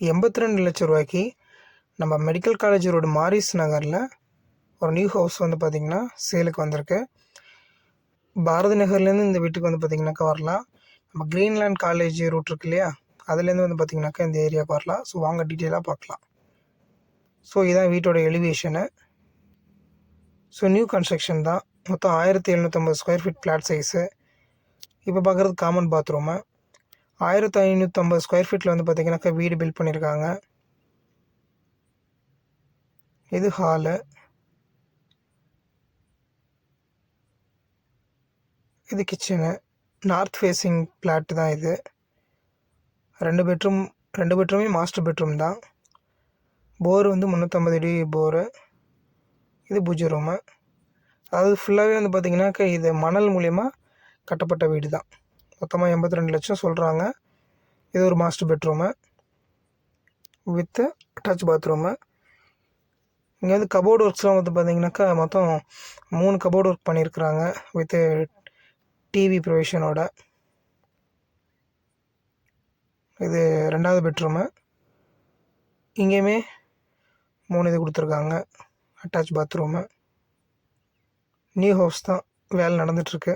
ரூ. 82,00,000 நம்ம medical college road Maurice நகரில் ஒரு நியூ ஹவுஸ் வந்து பார்த்திங்கன்னா சேலுக்கு வந்திருக்கு. பாரதி நகர்லேருந்து இந்த வீட்டுக்கு வந்து பார்த்திங்கனாக்கா வரலாம். நம்ம கிரீன்லேண்ட் காலேஜ் ரூட் இருக்கு இல்லையா, அதுலேருந்து வந்து பார்த்திங்கனாக்கா இந்த ஏரியாவுக்கு வரலாம். ஸோ வாங்க டீட்டெயிலாக பார்க்கலாம். ஸோ இதான் வீட்டோட எலிவேஷனு. ஸோ நியூ கன்ஸ்ட்ரக்ஷன் தான். மொத்தம் 1750 ஸ்கொயர் ஃபீட் ஃப்ளாட் சைஸு. இப்போ பார்க்குறது காமன் பாத்ரூமு. 1550 ஸ்கொயர் ஃபீட்டில் வந்து பார்த்திங்கனாக்கா வீடு பில்ட் பண்ணியிருக்காங்க. இது ஹாலு, இது கிச்சனு. நார்த் ஃபேஸிங் ஃப்ளாட்டு தான் இது. 2 பெட்ரூமே மாஸ்டர் பெட்ரூம் தான். போர் வந்து 350 அடி போரு. இது பூஜை ரூமு. அதாவது ஃபுல்லாகவே வந்து பார்த்திங்கனாக்கா இது மணல் மூலிமா கட்டப்பட்ட வீடு தான். மொத்தமாக 82 லட்சம் சொல்கிறாங்க. இது ஒரு master bedroom with attach bathroom. இங்கே வந்து கபோர்டு ஒர்க்ஸ்லாம் வந்து பார்த்திங்கனாக்கா மொத்தம் 3 கபோர்டு ஒர்க் பண்ணியிருக்கிறாங்க வித்து டிவி ப்ரொவிஷனோட. இது 2வது பெட்ரூமு. இங்கேயுமே 3 இது கொடுத்துருக்காங்க அட்டாச் பாத்ரூமு. நியூ ஹவுஸ் தான், வேலை நடந்துகிட்ருக்கு.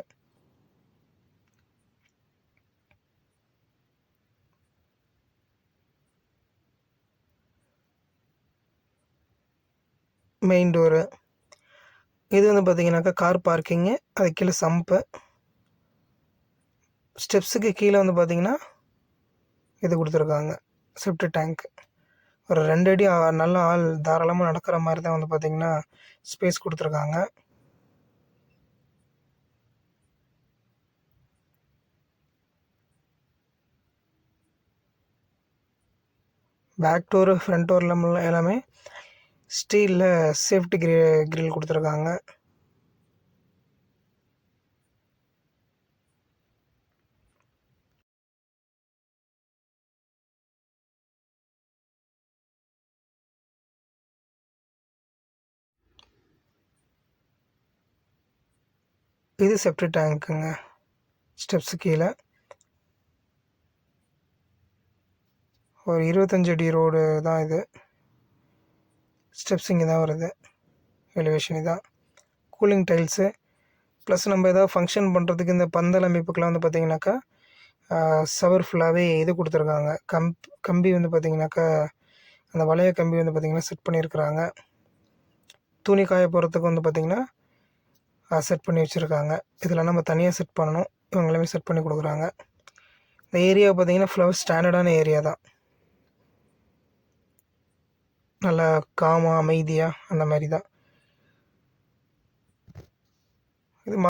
Main door. இது வந்து பார்த்திங்கனாக்கா கார் பார்க்கிங்கு. அது கீழே சம்பு. ஸ்டெப்ஸுக்கு கீழே வந்து பார்த்திங்கன்னா இது கொடுத்துருக்காங்க செப்டி டேங்க். ஒரு 2 அடி நல்ல ஆள் தாராளமாக நடக்கிற மாதிரி தான் வந்து பார்த்திங்கன்னா ஸ்பேஸ் கொடுத்துருக்காங்க. பேக் டோரு ஃப்ரண்ட் டோரில் எல்லாமே ஸ்டீலில் சேஃப்டி கிரில் கொடுத்துருக்காங்க. இது செப்டி டேங்க்குங்க. ஸ்டெப்ஸு கீழே ஒரு 25 அடி ரோடு தான் இது. ஸ்டெப்ஸ் இங்கே தான் வருது. எலிவேஷன் இதான். கூலிங் டைல்ஸு ப்ளஸ் நம்ம எதாவது ஃபங்க்ஷன் பண்ணுறதுக்கு இந்த பந்தல் அமைப்புக்கெலாம் வந்து பார்த்திங்கனாக்கா சவர் ஃபுல்லாகவே இது கொடுத்துருக்காங்க. கம்பி வந்து பார்த்திங்கனாக்கா அந்த வளைய கம்பி வந்து பார்த்திங்கன்னா செட் பண்ணியிருக்கிறாங்க. துணி காய போகிறதுக்கு வந்து பார்த்திங்கன்னா செட் பண்ணி வச்சுருக்காங்க. இதில் நம்ம தனியாக செட் பண்ணணும். இவங்களுமே செட் பண்ணி கொடுக்குறாங்க. இந்த ஏரியா பார்த்திங்கன்னா ஃபுல்லாகவே ஸ்டாண்டர்டான ஏரியா தான். நல்லா காமாக அமைதியாக அந்த மாதிரி தான் இது.